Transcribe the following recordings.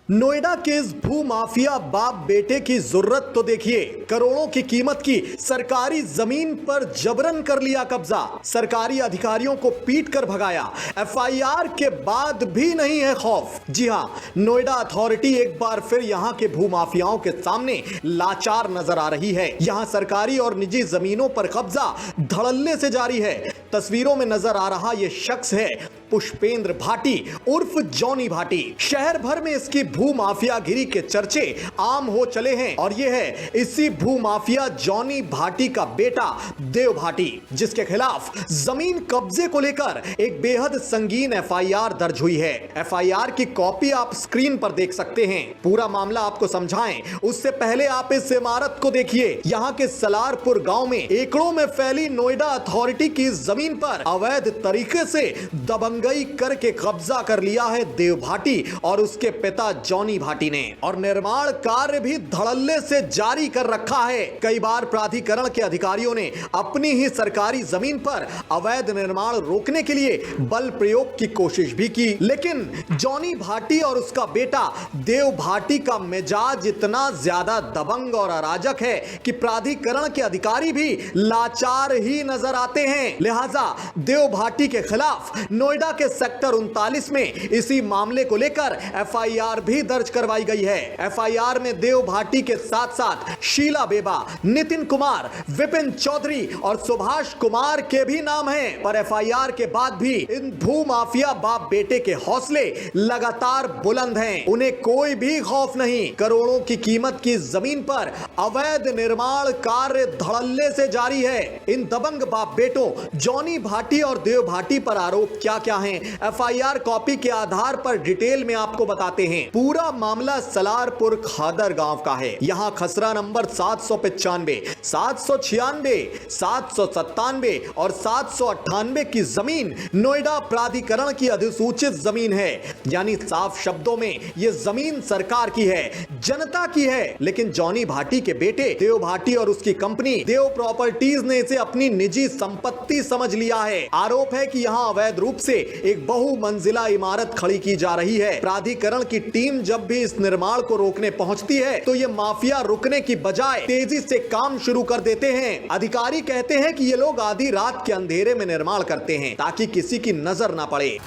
नोएडा के इस भू माफिया बाप बेटे की जरूरत तो देखिए। करोड़ों की कीमत की सरकारी जमीन पर जबरन कर लिया कब्जा, सरकारी अधिकारियों को पीट कर भगाया। एफआईआर के बाद भी नहीं है खौफ। जी हां, नोएडा अथॉरिटी एक बार फिर यहां के भू माफियाओं के सामने लाचार नजर आ रही है। यहां सरकारी और निजी जमीनों पर कब्जा धड़ल्ले से जारी है। तस्वीरों में नजर आ रहा यह शख्स है पुष्पेंद्र भाटी उर्फ जॉनी भाटी। शहर भर में इसकी भू माफियागिरी के चर्चे आम हो चले हैं और यह है इसी भू माफिया जॉनी भाटी का बेटा देव भाटी, जिसके खिलाफ जमीन कब्जे को लेकर एक बेहद संगीन एफआईआर दर्ज हुई है। एफआईआर की कॉपी आप स्क्रीन पर देख सकते हैं। पूरा मामला आपको समझाएं उससे पहले आप इस इमारत को देखिए। यहां के सलारपुर गांव में एकड़ों में फैली नोएडा अथॉरिटी की जमीन पर अवैध तरीके से दबंगई करके कब्जा कर लिया है देव भाटी और उसके पिता जॉनी भाटी ने, और निर्माण कार्य भी धड़ल्ले से जारी कर रखा है। कई बार प्राधिकरण के अधिकारियों ने अपनी ही सरकारी जमीन पर अवैध निर्माण रोकने के लिए बल प्रयोग की कोशिश भी की, लेकिन जॉनी भाटी और उसका बेटा देव भाटी का मिजाज इतना ज्यादा दबंग और अराजक है कि प्राधिकरण के अधिकारी भी लाचार ही नजर आते हैं। लिहाजा देव भाटी के खिलाफ नोएडा के सेक्टर 39 में इसी मामले को लेकर एफआईआर भी दर्ज करवाई गई है। एफआईआर में देव भाटी के साथ साथ शीला बेबा, नितिन कुमार, विपिन चौधरी और सुभाष कुमार के भी नाम हैं। पर एफआईआर के बाद भी इन भू माफिया बाप बेटे के हौसले लगातार बुलंद हैं। उन्हें कोई भी खौफ नहीं। करोड़ों की कीमत की जमीन पर अवैध निर्माण कार्य धड़ल्ले से जारी है। इन दबंग बाप बेटों जॉनी भाटी और देव भाटी पर आरोप क्या क्या हैं, एफआईआर कॉपी के आधार पर डिटेल में आपको बताते हैं। पूरा मामला सलारपुर खादर गांव का है। यहां खसरा नंबर 795, 796, 797 और 798 की जमीन नोएडा प्राधिकरण की अधिसूचित जमीन है। यानी साफ शब्दों में यह जमीन सरकार की है, जनता की है। लेकिन जॉनी भाटी के बेटे देव भाटी और उसकी कंपनी देव प्रॉपर्टीज ने इसे अपनी निजी संपत्ति समझ लिया है। आरोप है कि यहां अवैध रूप से एक बहुमंजिला इमारत खड़ी की जा रही है। प्राधिकरण की टीम जब भी इस निर्माण को रोकने पहुंचती है तो ये माफिया रुकने की बजाय तेजी से काम शुरू कर देते हैं। अधिकारी कहते हैं कि ये लोग आधी रात के अंधेरे में निर्माण करते हैं ताकि किसी की नजर ना पड़े।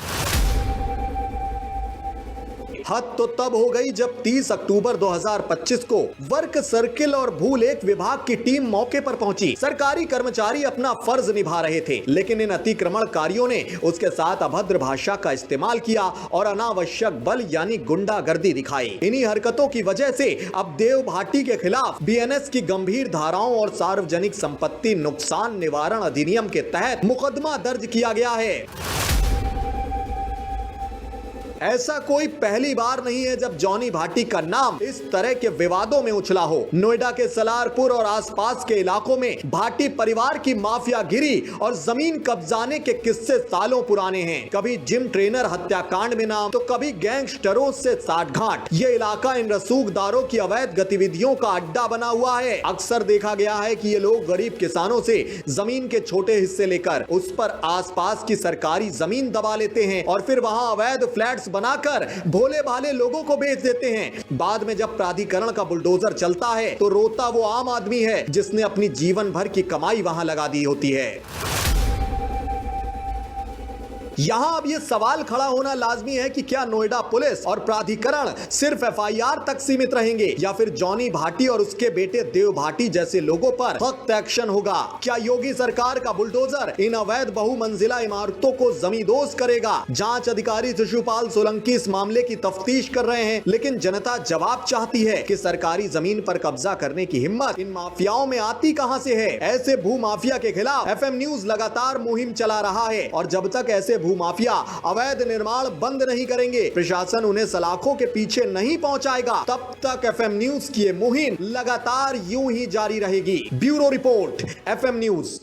हद तो तब हो गई जब 30 अक्टूबर 2025 को वर्क सर्किल और भूलेख विभाग की टीम मौके पर पहुंची। सरकारी कर्मचारी अपना फर्ज निभा रहे थे, लेकिन इन अतिक्रमणकारियों ने उसके साथ अभद्र भाषा का इस्तेमाल किया और अनावश्यक बल यानी गुंडागर्दी दिखाई। इन्हीं हरकतों की वजह से अब देव भाटी के खिलाफ बीएनएस की गंभीर धाराओं और सार्वजनिक संपत्ति नुकसान निवारण अधिनियम के तहत मुकदमा दर्ज किया गया है। ऐसा कोई पहली बार नहीं है जब जॉनी भाटी का नाम इस तरह के विवादों में उछला हो। नोएडा के सलारपुर और आसपास के इलाकों में भाटी परिवार की माफियागिरी और जमीन कब्जाने के किस्से सालों पुराने हैं। कभी जिम ट्रेनर हत्याकांड में नाम तो कभी गैंगस्टरों से साठगांठ। ये इलाका इन रसूखदारों की अवैध गतिविधियों का अड्डा बना हुआ है। अक्सर देखा गया है कि ये लोग गरीब किसानों से जमीन के छोटे हिस्से लेकर उस पर आसपास की सरकारी जमीन दबा लेते हैं और फिर वहां अवैध फ्लैट्स बनाकर भोले भाले लोगों को बेच देते हैं। बाद में जब प्राधिकरण का बुलडोजर चलता है तो रोता वो आम आदमी है जिसने अपनी जीवन भर की कमाई वहां लगा दी होती है। यहां अब यह सवाल खड़ा होना लाजमी है कि क्या नोएडा पुलिस और प्राधिकरण सिर्फ एफआईआर तक सीमित रहेंगे या फिर जॉनी भाटी और उसके बेटे देव भाटी जैसे लोगों पर सख्त एक्शन होगा। क्या योगी सरकार का बुलडोजर इन अवैध बहुमंजिला इमारतों को जमींदोज करेगा? जांच अधिकारी शिशुपाल सोलंकी इस मामले की तफ्तीश कर रहे हैं, लेकिन जनता जवाब चाहती है कि सरकारी जमीन पर कब्जा करने की हिम्मत इन माफियाओं में आती कहां से है। ऐसे भू माफिया के खिलाफ एफएम न्यूज लगातार मुहिम चला रहा है और जब तक ऐसे भूमाफिया अवैध निर्माण बंद नहीं करेंगे, प्रशासन उन्हें सलाखों के पीछे नहीं पहुंचाएगा, तब तक एफएम न्यूज की ये मुहिम लगातार यूं ही जारी रहेगी। Bureau report, FM news.